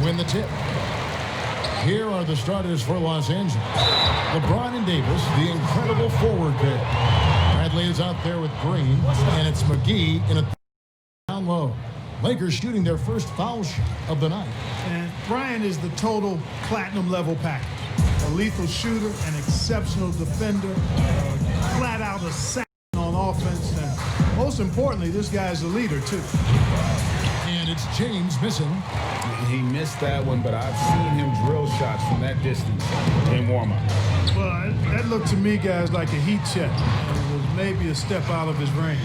Win the tip. Here are the starters for Los Angeles. LeBron and Davis, the incredible forward pair. Bradley is out there with Green, and it's McGee in a down low. Lakers shooting their first foul shot of the night. And Bryant is the total platinum level package. A lethal shooter, an exceptional defender, flat out assassin on offense, and most importantly, this guy is a leader too. And it's James missing. He missed that one, but I've seen him drill shots from that distance in warm-up. Well, that looked to me, guys, like a heat check. It was maybe a step out of his range.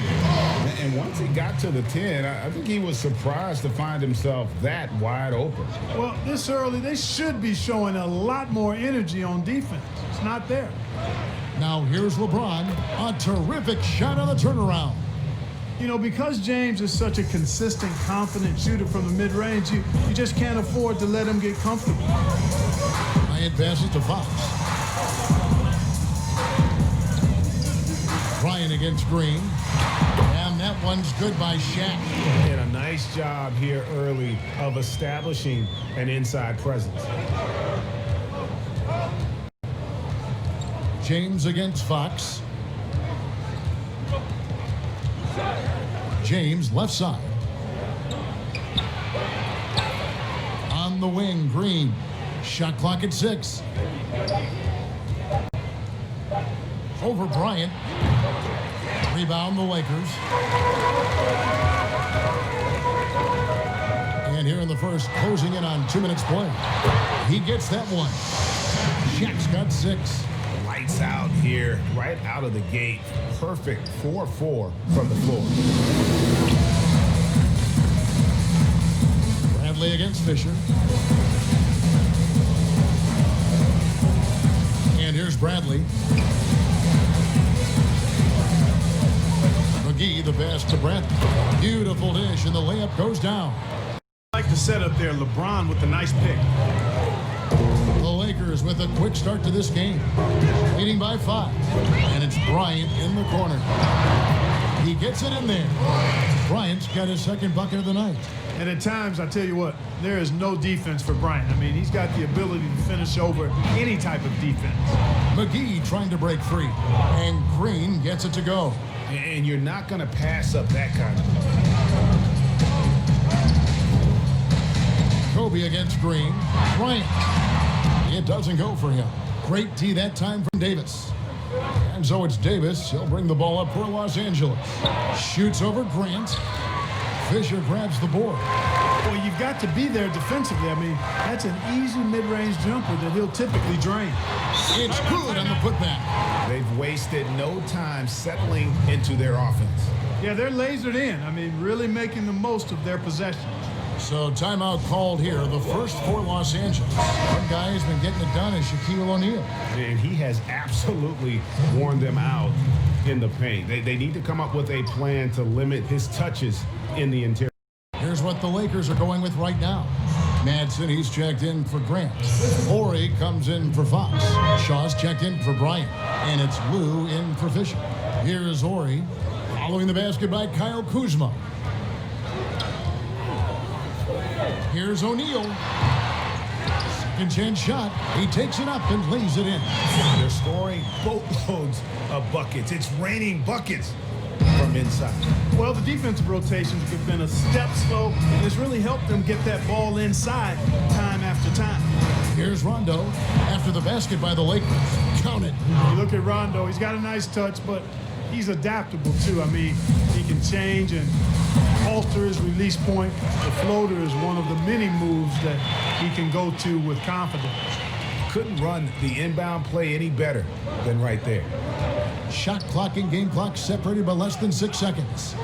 And once he got to the 10, I think he was surprised to find himself that wide open. Well, this early, they should be showing a lot more energy on defense. It's not there. Now here's LeBron. A terrific shot on the turnaround. You know, because James is such a consistent, confident shooter from the mid-range, you just can't afford to let him get comfortable. Bryant passes to Fox. Bryant against Green. And that one's good by Shaq. Did a nice job here early of establishing an inside presence. James against Fox. James left side. On the wing, Green. Shot clock at 6. Over Bryant. Rebound the Lakers. And here in the first, closing in on 2 minutes play. He gets that one. Shaq's got 6. Lights out here, right out of the gate. Perfect 4-4 from the floor. Bradley against Fisher. And here's Bradley. McGee, the pass to Bradley. Beautiful dish, and the layup goes down. I like the setup there, LeBron with the nice pick. The Lakers with a quick start to this game, leading by 5. And it's Bryant in the corner. He gets it in there. Bryant's got his second bucket of the night. And at times, I tell you what, there is no defense for Bryant. I mean, he's got the ability to finish over any type of defense. McGee trying to break free. And Green gets it to go. And you're not going to pass up that kind of Kobe against Green. Bryant. It doesn't go for him. Great D that time from Davis. And so it's Davis. He'll bring the ball up for Los Angeles. Shoots over Grant. Fisher grabs the board. Well, you've got to be there defensively. I mean, that's an easy mid-range jumper that he'll typically drain. It's good on the putback. They've wasted no time settling into their offense. Yeah, they're lasered in. I mean, really making the most of their possessions. So timeout called here, the first for Los Angeles. One guy has been getting it done is Shaquille O'Neal. And he has absolutely worn them out in the paint. They need to come up with a plan to limit his touches in the interior. Here's what the Lakers are going with right now. Madsen, he's checked in for Grant. Horry comes in for Fox. Shaw's checked in for Bryant. And it's Lou in for Fisher. Here is Horry, following the basket by Kyle Kuzma. Here's O'Neal. Second chance shot. He takes it up and lays it in. They're scoring boatloads of buckets. It's raining buckets from inside. Well, the defensive rotations have been a step slow, and it's really helped them get that ball inside time after time. Here's Rondo after the basket by the Lakers. Count it. You look at Rondo, he's got a nice touch, but he's adaptable too. I mean, he can change and alter his release point. The floater is one of the many moves that he can go to with confidence. Couldn't run the inbound play any better than right there. Shot clock and game clock separated by less than 6 seconds.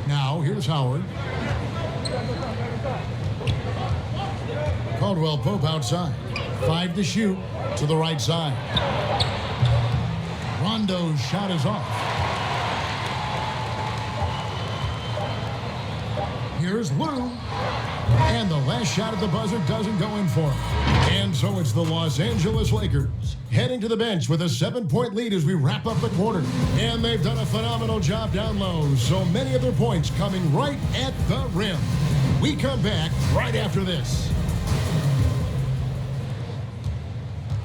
Now, here's Howard. Caldwell Pope outside. 5 to shoot to the right side. Rondo's shot is off. Here's Liao. And the last shot at the buzzer doesn't go in for him. And so it's the Los Angeles Lakers heading to the bench with a 7-point lead as we wrap up the quarter. And they've done a phenomenal job down low. So many of their points coming right at the rim. We come back right after this.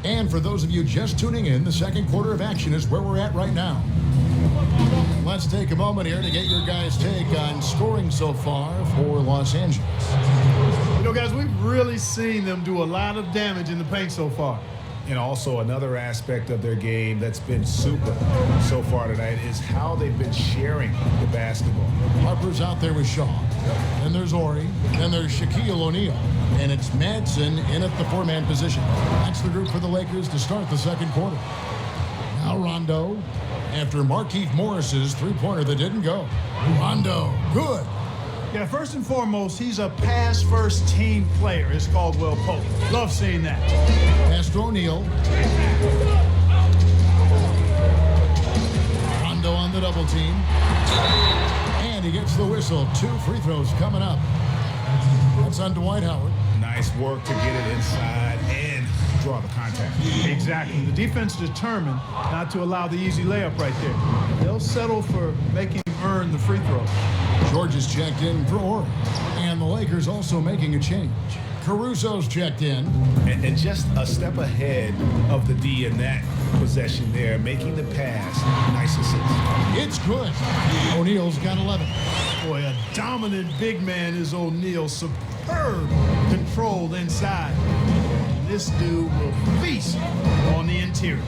And for those of you just tuning in, the second quarter of action is where we're at right now. Let's take a moment here to get your guys' take on scoring so far for Los Angeles. You know, guys, we've really seen them do a lot of damage in the paint so far. And also another aspect of their game that's been super so far tonight is how they've been sharing the basketball. Harper's out there with Shaw. Then there's Ori. Then there's Shaquille O'Neal. And it's Madsen in at the 4-man position. That's the group for the Lakers to start the second quarter. Now Rondo, after Markieff Morris's three-pointer that didn't go. Rondo, good. Yeah, first and foremost, he's a pass-first team player. It's Caldwell Pope. Love seeing that. Pass to O'Neal. Rondo on the double team. And he gets the whistle. 2 free throws coming up. That's on Dwight Howard. Nice work to get it inside and draw the contact. Exactly. The defense determined not to allow the easy layup right there. They'll settle for making him earn the free throw. George is checked in for Ori. And the Lakers also making a change. Caruso's checked in. And just a step ahead of the D in that possession there, making the pass. Nice assist. It's good. O'Neal's got 11. Boy, a dominant big man is O'Neal. Superb control inside. This dude will feast on the interior.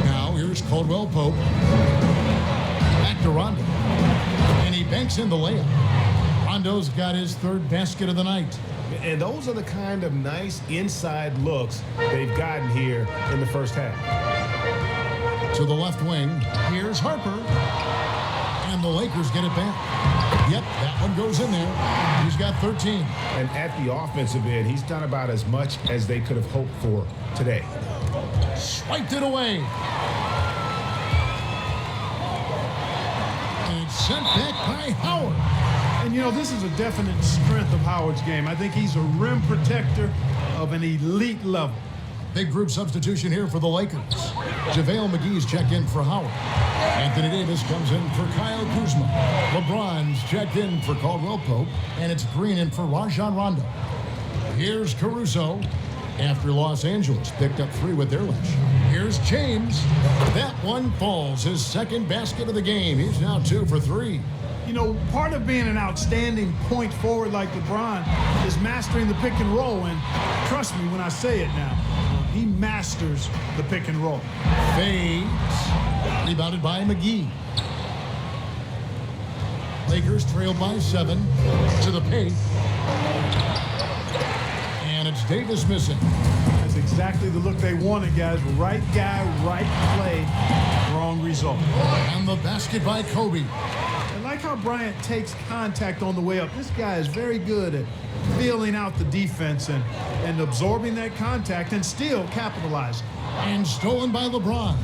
Now here's Caldwell Pope. Back to Rondo. And he banks in the layup. Rondo's got his 3rd basket of the night. And those are the kind of nice inside looks they've gotten here in the first half. To the left wing, here's Harper. And the Lakers get it back. Yep, that one goes in there. He's got 13. And at the offensive end, he's done about as much as they could have hoped for today. Swiped it away. And it's sent back by Howard. And, you know, this is a definite strength of Howard's game. I think he's a rim protector of an elite level. Big group substitution here for the Lakers. JaVale McGee's checked in for Howard. Anthony Davis comes in for Kyle Kuzma. LeBron's checked in for Caldwell Pope. And it's Green in for Rajon Rondo. Here's Caruso after Los Angeles picked up 3 with their lunch. Here's James. That one falls. His 2nd basket of the game. He's now 2 for 3. You know, part of being an outstanding point forward like LeBron is mastering the pick and roll. And trust me when I say it now, he masters the pick and roll. Fades. Rebounded by McGee. Lakers trail by 7 to the paint. And it's Davis missing. That's exactly the look they wanted, guys. Right guy, right play, wrong result. And the basket by Kobe. I like how Bryant takes contact on the way up. This guy is very good at feeling out the defense and absorbing that contact and still capitalizing. And stolen by LeBron.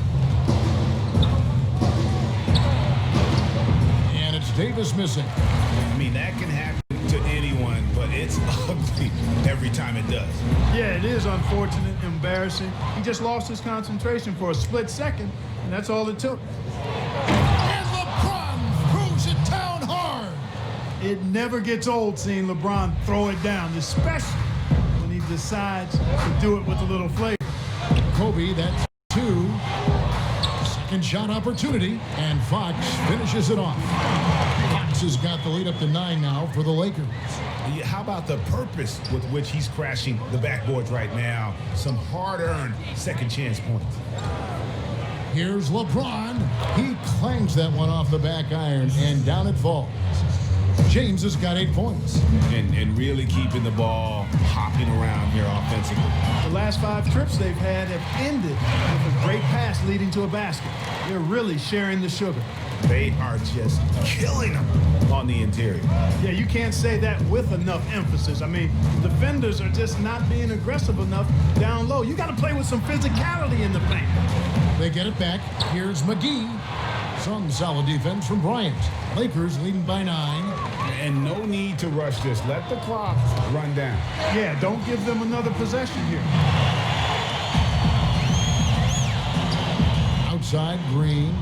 And it's Davis missing. I mean, that can happen to anyone, but it's ugly every time it does. Yeah, it is unfortunate, embarrassing. He just lost his concentration for a split second, and that's all it took. And LeBron throws it down hard. It never gets old seeing LeBron throw it down, especially when he decides to do it with a little flavor. Kobe, that's 2. Second shot opportunity, and Fox finishes it off. Fox has got the lead up to 9 now for the Lakers. How about the purpose with which he's crashing the backboards right now? Some hard-earned second chance points. Here's LeBron. He clangs that one off the back iron, and down it falls. James has got 8 points. And really keeping the ball hopping around here offensively. The last 5 trips they've had have ended with a great pass leading to a basket. They're really sharing the sugar. They are just killing them on the interior. Yeah, you can't say that with enough emphasis. I mean, defenders are just not being aggressive enough down low. You got to play with some physicality in the paint. They get it back. Here's McGee. Some solid defense from Bryant. Lakers leading by 9. And no need to rush this. Let the clock run down. Yeah, don't give them another possession here. Outside, Green.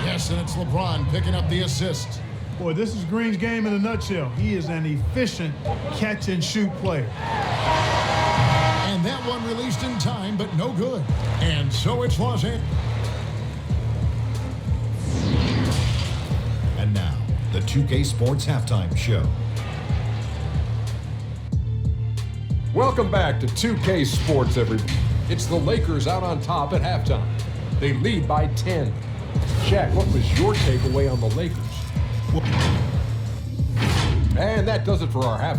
Yes, and it's LeBron picking up the assist. Boy, this is Green's game in a nutshell. He is an efficient catch-and-shoot player. And that one released in time, but no good. And so it's Los Angeles. And now, the 2K Sports Halftime Show. Welcome back to 2K Sports, everybody. It's the Lakers out on top at halftime. They lead by 10. Shaq, what was your takeaway on the Lakers? And that does it for our half.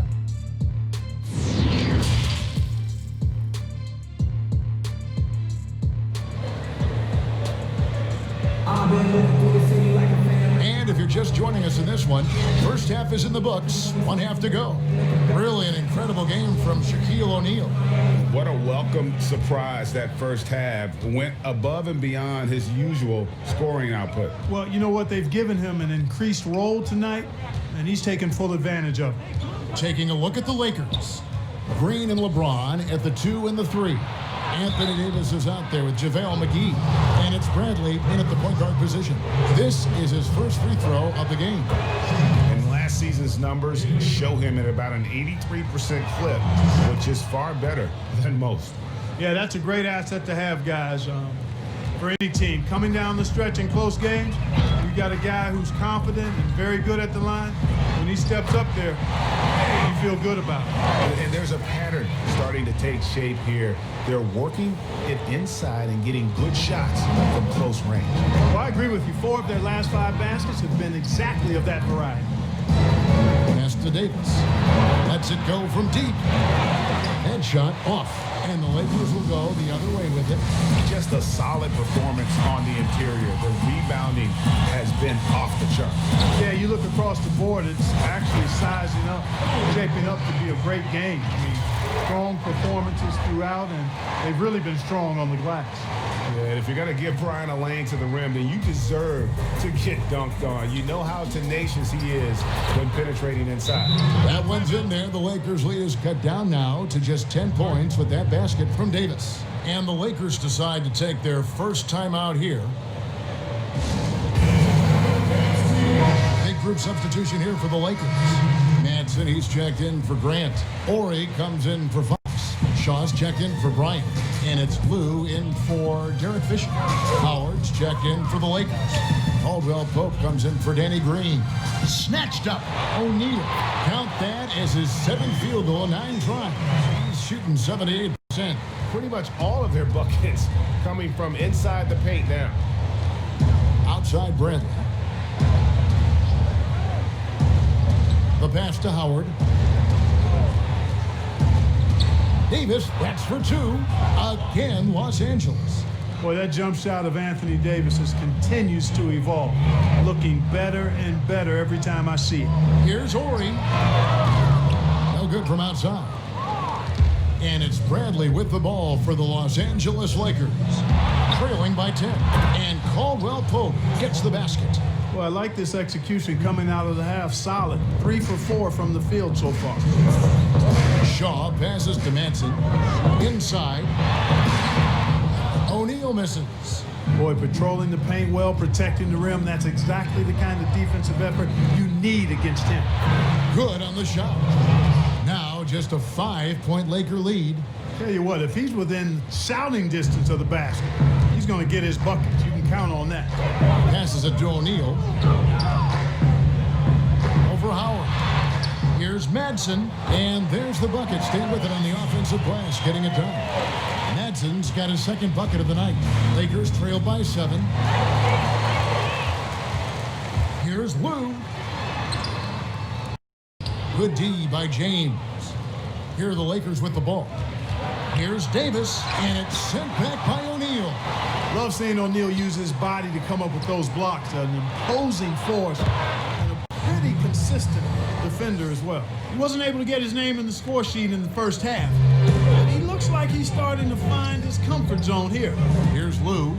And if you're just joining us in this one, first half is in the books, one half to go. Really an incredible game from Shaquille O'Neal. What a welcome surprise that first half. Went above and beyond his usual scoring output. Well, you know what? They've given him an increased role tonight, and he's taken full advantage of it. Taking a look at the Lakers. Green and LeBron at the 2 and the 3. Anthony Davis is out there with JaVale McGee. And it's Bradley in at the point guard position. This is his first free throw of the game. And last season's numbers show him at about an 83% clip, which is far better than most. Yeah, that's a great asset to have, guys, for any team. Coming down the stretch in close games, you got a guy who's confident and very good at the line. When he steps up there, you feel good about it. And there's a pattern starting to take shape here. They're working it inside and getting good shots from close range. Well, I agree with you. 4 of their last 5 baskets have been exactly of that variety. Pass to Davis. Lets it go from deep. Headshot off. And the Lakers will go the other way with it. Just a solid performance on the interior. The rebounding has been off the chart. Yeah, you look across the board, it's actually sizing up, shaping up to be a great game. I mean, strong performances throughout, and they've really been strong on the glass. Yeah, and if you're going to give Brian a lane to the rim, then you deserve to get dunked on. You know how tenacious he is when penetrating inside. That one's in there. The Lakers lead is cut down now to just 10 points with that basket from Davis. And the Lakers decide to take their first timeout here. Big group substitution here for the Lakers. Madsen, he's checked in for Grant. Ori comes in for Fox. Shaw's checked in for Bryant. And it's Blue in for Derek Fisher. Howard's checked in for the Lakers. Caldwell Pope comes in for Danny Green. Snatched up. O'Neal. Count that as his 7th field goal, 9 tries. He's shooting 78%. Pretty much all of their buckets coming from inside the paint now. Outside Bradley. The pass to Howard. Davis, that's for 2. Again, Los Angeles. Boy, that jump shot of Anthony Davis continues to evolve. Looking better and better every time I see it. Here's Ori. No good from outside. And it's Bradley with the ball for the Los Angeles Lakers. Trailing by 10. And Caldwell Pope gets the basket. Well, I like this execution coming out of the half. Solid. 3 for 4 from the field so far. Shaw passes to Madsen. Inside. O'Neal misses. Boy, patrolling the paint well, protecting the rim. That's exactly the kind of defensive effort you need against him. Good on the shot. Now just a 5-point Laker lead. Tell you what, if he's within shouting distance of the basket, he's going to get his buckets. You can count on that. Passes it to O'Neal. Over Howard. Here's Madsen, and there's the bucket. Stay with it on the offensive glass, getting it done. Madsen's got his 2nd bucket of the night. Lakers trail by 7. Here's Lou. Good D by James. Here are the Lakers with the ball. Here's Davis, and it's sent back by O'Neal. Love seeing O'Neal use his body to come up with those blocks. An imposing force and a pretty consistent defender as well. He wasn't able to get his name in the score sheet in the first half, but he looks like he's starting to find his comfort zone here. Here's Lou,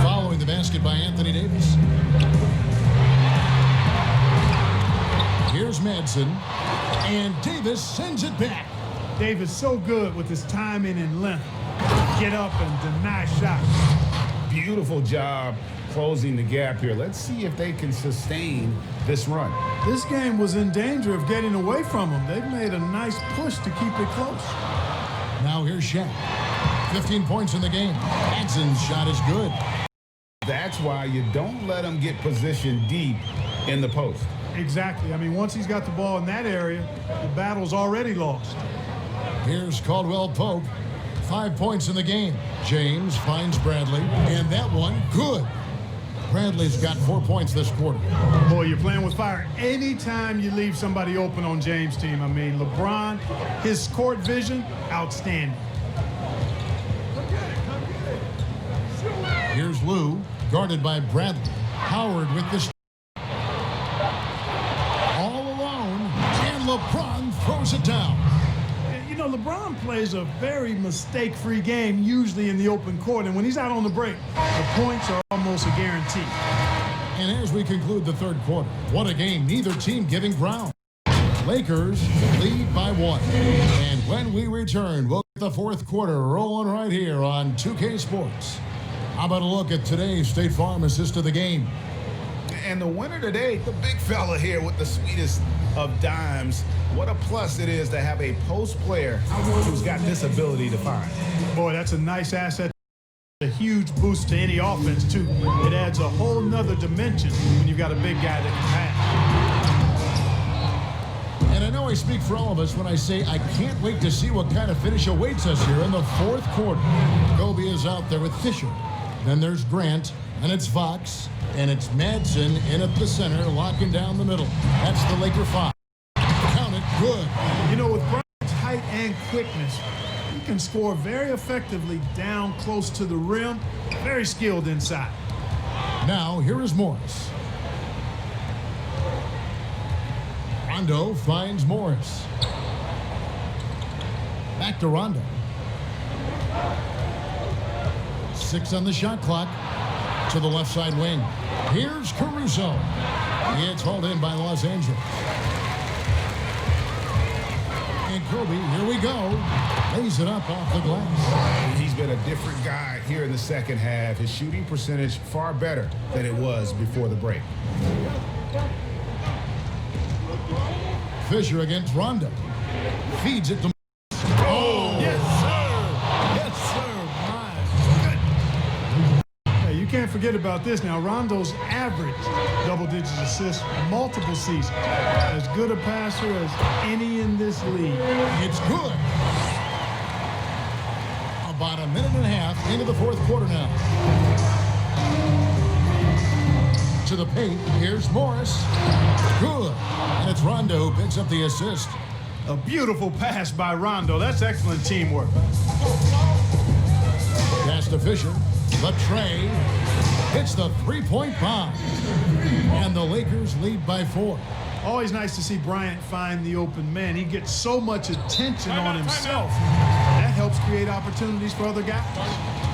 following the basket by Anthony Davis. Here's Here's Madsen. And Davis sends it back. Davis so good with his timing and length. Get up and deny shots. Beautiful job closing the gap here. Let's see if they can sustain this run. This game was in danger of getting away from them. They've made a nice push to keep it close. Now here's Shaq. 15 points in the game. Madsen's shot is good. That's why you don't let him get positioned deep in the post. Exactly. I mean, once he's got the ball in that area, the battle's already lost. Here's Caldwell Pope. 5 points in the game. James finds Bradley, and that one, good. Bradley's got 4 points this quarter. Boy, you're playing with fire anytime you leave somebody open on James' team. I mean, LeBron, his court vision, outstanding. Here's Lou, guarded by Bradley. Howard with the all alone, and LeBron throws it down. You know, LeBron plays a very mistake-free game, usually in the open court, and when he's out on the break, the points are almost a guarantee. And as we conclude the third quarter, what a game, neither team giving ground. Lakers lead by 1. And when we return, we'll get the fourth quarter rolling right here on 2K Sports. How about a look at today's State Farm assist of the game? And the winner today, the big fella here with the sweetest of dimes. What a plus it is to have a post player who's got this ability to find. Boy, that's a nice asset. A huge boost to any offense, too. It adds a whole nother dimension when you've got a big guy that can pass. And I know I speak for all of us when I say I can't wait to see what kind of finish awaits us here in the fourth quarter. Kobe is out there with Fisher. Then there's Grant, and it's Fox, and it's Madsen in at the center, locking down the middle. That's the Laker 5. Count it, good. You know, with Bryant's height and quickness, he can score very effectively down close to the rim. Very skilled inside. Now, here is Morris. Rondo finds Morris. Back to Rondo. 6 on the shot clock. To the left side wing. Here's Caruso. It's hauled in by Los Angeles. And Kobe, here we go. Lays it up off the glass. He's been a different guy here in the second half. His shooting percentage far better than it was before the break. Fisher against Rondo. Feeds it to... Oh! Yes, sir! Yes, sir! My goodness. Hey, you can't forget about this now. Rondo's average double-digit assists multiple seasons. As good a passer as any in this league. It's good. About a minute and a half into the fourth quarter now. To the paint. Here's Morris. Good. And it's Rondo who picks up the assist. A beautiful pass by Rondo. That's excellent teamwork. Pass to Fisher. The tray. Hits the three-point bomb. And the Lakers lead by 4. Always nice to see Bryant find the open man. He gets so much attention on himself. That helps create opportunities for other guys.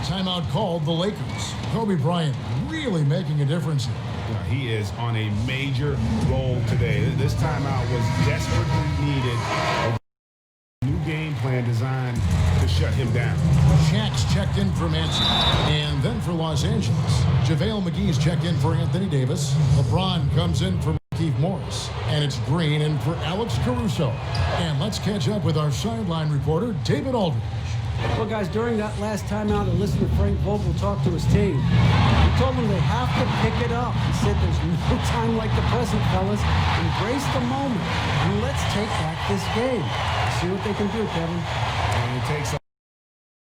Timeout called the Lakers. Kobe Bryant really making a difference here. He is on a major role today. This timeout was desperately needed. A new game plan designed to shut him down. Shaq's checked in for Madsen. And then for Los Angeles, JaVale McGee's checked in for Anthony Davis. LeBron comes in for Keith Morris. And it's Green in for Alex Caruso. And let's catch up with our sideline reporter, David Aldridge. Well, guys, during that last timeout, I listened to Frank Vogel talk to his team. He told them they have to pick it up. He said there's no time like the present, fellas. Embrace the moment, and let's take back this game. See what they can do, Kevin. And it takes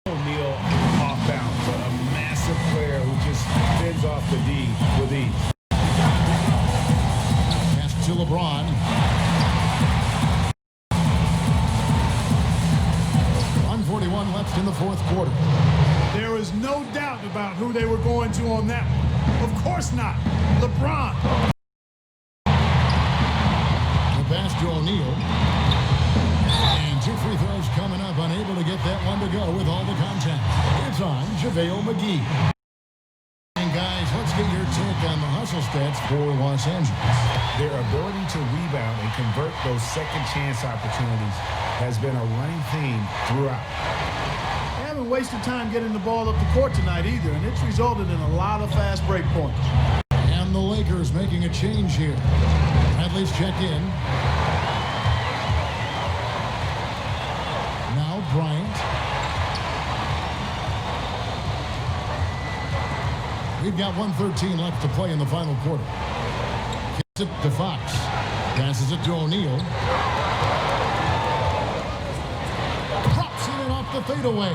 O'Neal off bounds, but a massive player who just fends off the D with ease. Pass to LeBron. 1:41 left in the fourth quarter. There is no doubt about who they were going to on that one. Of course not. LeBron. The pass to O'Neal. And 2 free throws coming up. Unable to get that one to go with all the contact. It's on JaVale McGee. And guys, let's get your take on the hustle stats for Los Angeles. Their ability to rebound and convert those second chance opportunities has been a running theme throughout. They haven't wasted time getting the ball up the court tonight either, and it's resulted in a lot of fast break points. And the Lakers making a change here. Bradley's checked in. Now Bryant. We've got 1:13 left to play in the final quarter. Kicks it to Fox. Passes it to O'Neal. Drops it off the fadeaway.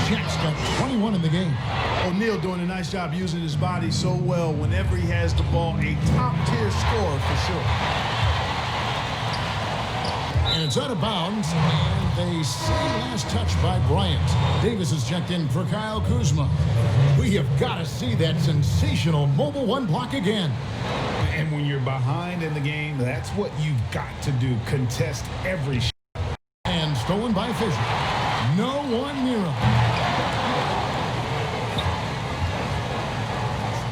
Shaq's got 21 in the game. O'Neal doing a nice job using his body so well whenever he has the ball. A top-tier scorer for sure. And it's out of bounds, and they say last touch by Bryant. Davis is checked in for Kyle Kuzma. We have got to see that sensational mobile one block again. And when you're behind in the game, that's what you've got to do. Contest every shot. And stolen by Fisher. No one near him.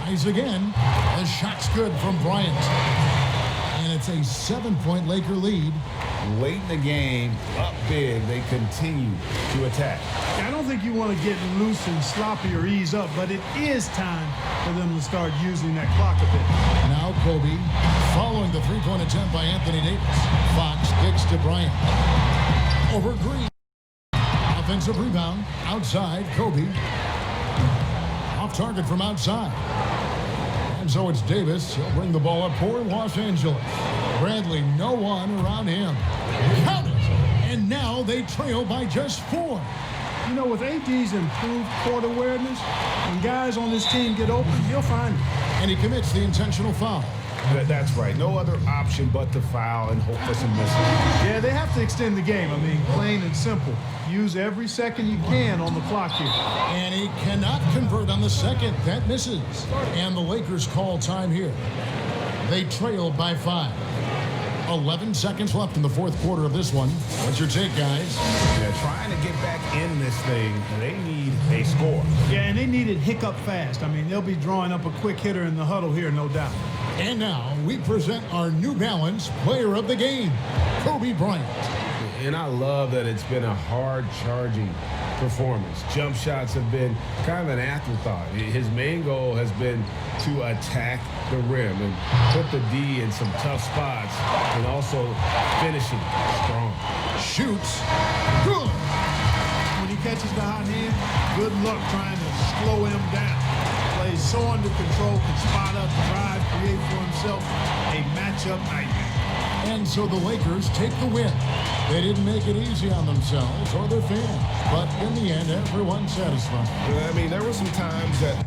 Tries again. The shot's good from Bryant. And it's a 7-point Laker lead. Late in the game, up big, they continue to attack. I don't think you want to get loose and sloppy or ease up, but it is time for them to start using that clock a bit. Now Kobe, following the three-point attempt by Anthony Davis. Fox kicks to Bryant. Over Green. Offensive rebound. Outside, Kobe. Off target from outside. And so it's Davis. He'll bring the ball up for Los Angeles. Bradley, no one around him. Count it! And now they trail by just 4. You know, with AD's improved court awareness, when guys on this team get open, he'll find them. And he commits the intentional foul. That's right. No other option but to foul and hope for some misses. Yeah, they have to extend the game. I mean, plain and simple. Use every second you can on the clock here. And he cannot convert on the second. That misses. And the Lakers call time here. They trail by 5. 11 seconds left in the fourth quarter of this one. What's your take, guys? They're trying to get back in this thing, and they need a score. Yeah, and they need it hiccup fast. I mean, they'll be drawing up a quick hitter in the huddle here, no doubt. And now we present our New Balance player of the game, Kobe Bryant. And I love that it's been a hard-charging performance. Jump shots have been kind of an afterthought. His main goal has been to attack the rim and put the D in some tough spots and also finishing strong. Shoots. Good. When he catches the hot hand, good luck trying to slow him down. Plays so under control, can spot up, drive, create for himself a matchup nightmare. And so the Lakers take the win. They didn't make it easy on themselves or their fans, but in the end, everyone's satisfied. I mean, there were some times that